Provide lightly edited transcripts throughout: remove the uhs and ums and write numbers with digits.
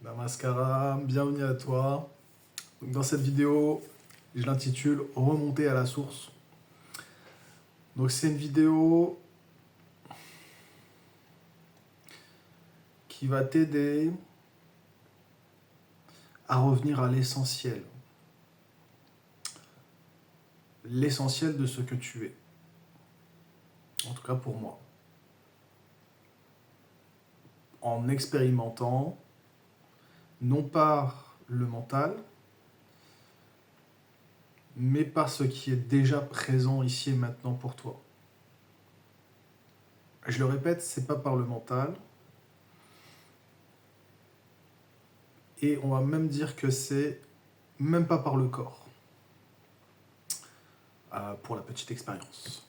Namaskaram, bienvenue à toi. Donc, dans cette vidéo, je l'intitule Remonter à la source. Donc c'est une vidéo qui va t'aider à revenir à l'essentiel. L'essentiel de ce que tu es. En tout cas pour moi. En expérimentant, non par le mental, mais par ce qui est déjà présent ici et maintenant pour toi. Je le répète, c'est pas par le mental. Et on va même dire que c'est même pas par le corps. Pour la petite expérience.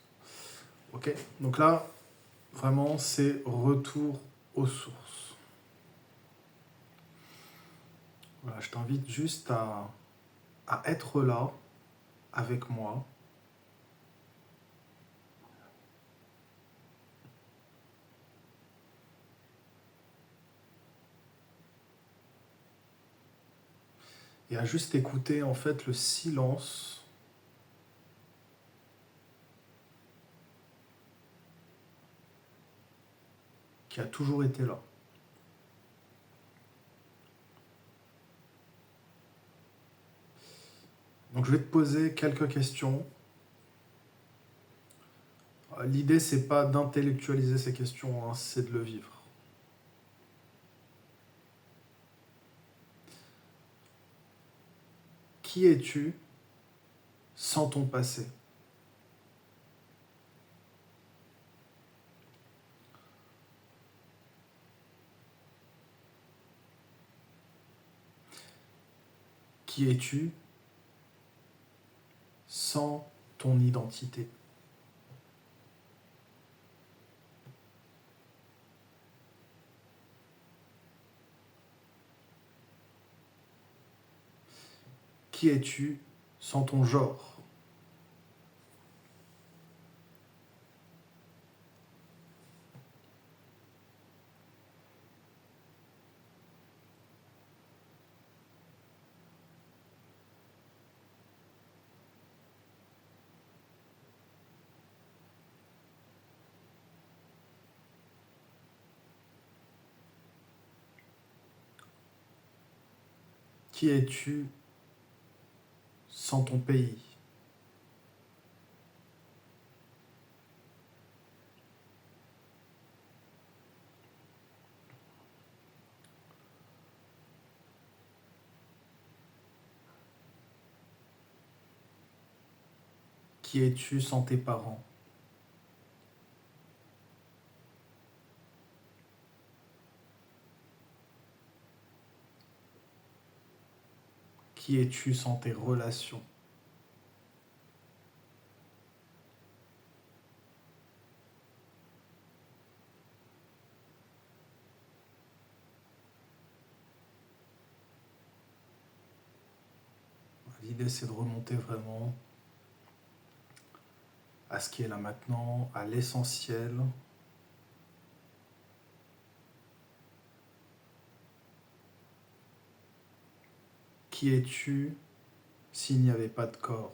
Ok, donc là, vraiment, c'est retour aux sources. Voilà, je t'invite juste à être là avec moi. Et à juste écouter en fait le silence qui a toujours été là. Donc je vais te poser quelques questions. L'idée c'est pas d'intellectualiser ces questions, hein, c'est de le vivre. Qui es-tu sans ton passé ? Qui es-tu sans ton identité ? Qui es-tu sans ton genre ? Qui es-tu sans ton pays ? Qui es-tu sans tes parents ? Qui es-tu sans tes relations ? L'idée, c'est de remonter vraiment à ce qui est là maintenant, à l'essentiel. Qui es-tu s'il n'y avait pas de corps ?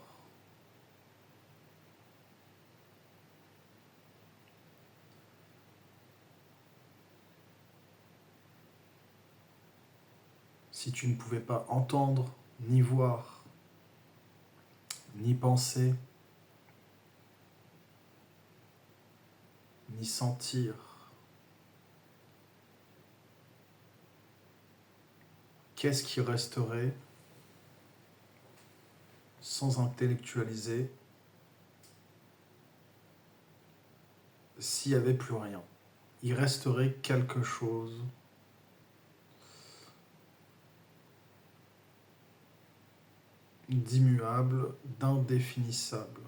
Si tu ne pouvais pas entendre, ni voir, ni penser, ni sentir, qu'est-ce qui resterait sans intellectualiser s'il n'y avait plus rien ? Il resterait quelque chose d'immuable, d'indéfinissable.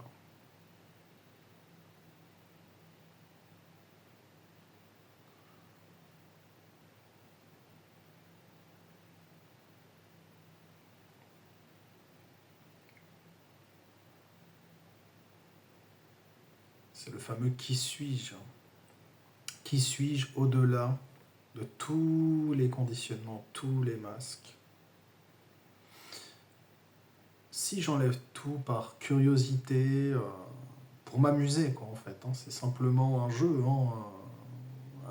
C'est le fameux qui suis-je ? Qui suis-je au-delà de tous les conditionnements, tous les masques. Si j'enlève tout par curiosité, pour m'amuser, quoi, en fait, hein, c'est simplement un jeu, hein,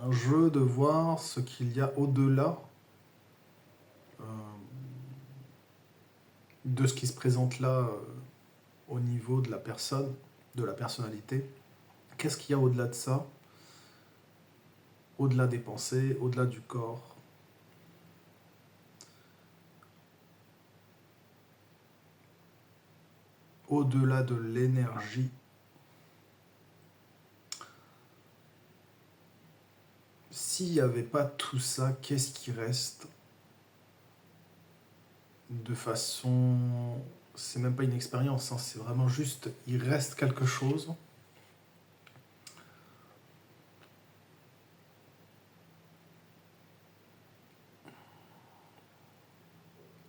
un jeu de voir ce qu'il y a au-delà euh, de ce qui se présente là au niveau de la personne, de la personnalité. Qu'est-ce qu'il y a au-delà de ça, au-delà des pensées, au-delà du corps? Au-delà de l'énergie? S'il n'y avait pas tout ça, qu'est-ce qui reste de façon... C'est même pas une expérience, hein, c'est vraiment juste, il reste quelque chose.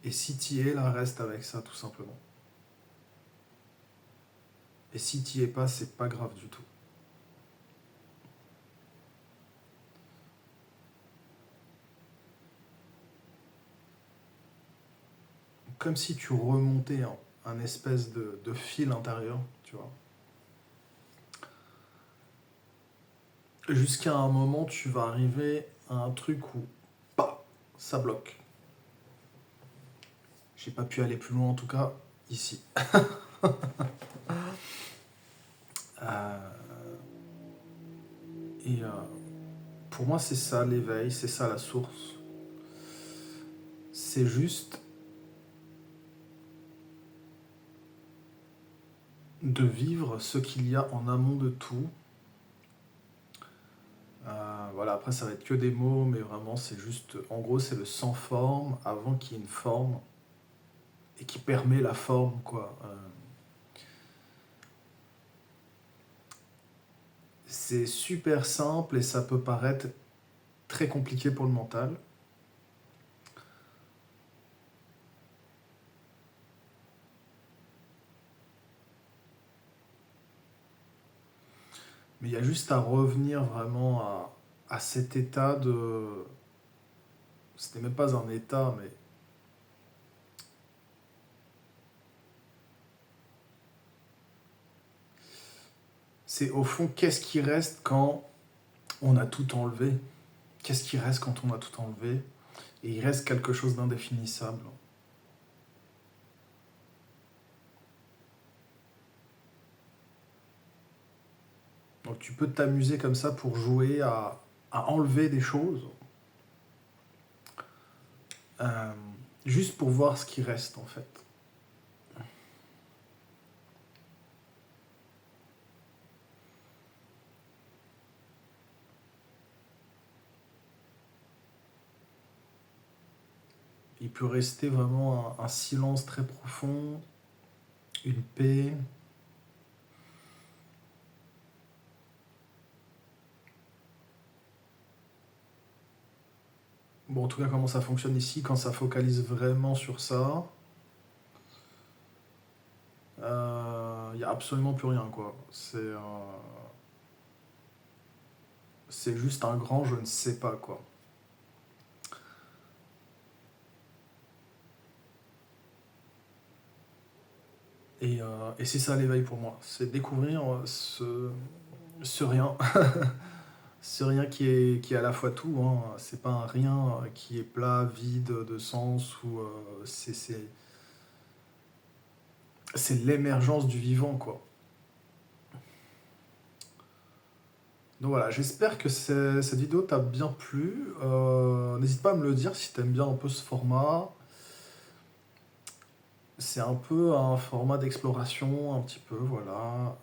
Et si t'y es, là, reste avec ça, tout simplement. Et si t'y es pas, c'est pas grave du tout. Comme si tu remontais un espèce de fil intérieur, tu vois. Jusqu'à un moment, tu vas arriver à un truc où, bah, ça bloque. J'ai pas pu aller plus loin, en tout cas, ici. Euh, et pour moi, c'est ça l'éveil, c'est ça la source. C'est juste de vivre ce qu'il y a en amont de tout. Voilà, après ça va être que des mots, mais vraiment c'est juste, en gros c'est le sans forme avant qu'il y ait une forme et qui permet la forme, quoi. C'est super simple et ça peut paraître très compliqué pour le mental. Mais il y a juste à revenir vraiment à cet état de... C'était même pas un état, mais c'est au fond qu'est-ce qui reste quand on a tout enlevé. Qu'est-ce qui reste quand on a tout enlevé? Et il reste quelque chose d'indéfinissable. Donc tu peux t'amuser comme ça pour jouer à enlever des choses, euh, juste pour voir ce qui reste en fait. Il peut rester vraiment un silence très profond, une paix. Bon, en tout cas, comment ça fonctionne ici, quand ça focalise vraiment sur ça, il n'y a absolument plus rien, quoi. C'est juste un grand je ne sais pas, quoi. Et c'est ça l'éveil pour moi, c'est découvrir ce rien, ce rien qui est à la fois tout, hein. C'est pas un rien qui est plat, vide de sens, ou c'est l'émergence du vivant, quoi. Donc voilà, j'espère que cette vidéo t'a bien plu. N'hésite pas à me le dire si t'aimes bien un peu ce format. C'est un peu un format d'exploration, un petit peu, voilà.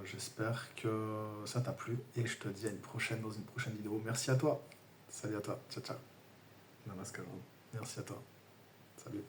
J'espère que ça t'a plu et je te dis à une prochaine dans une prochaine vidéo. Merci à toi. Salut à toi. Ciao, ciao. Namaskaram. Merci à toi. Salut.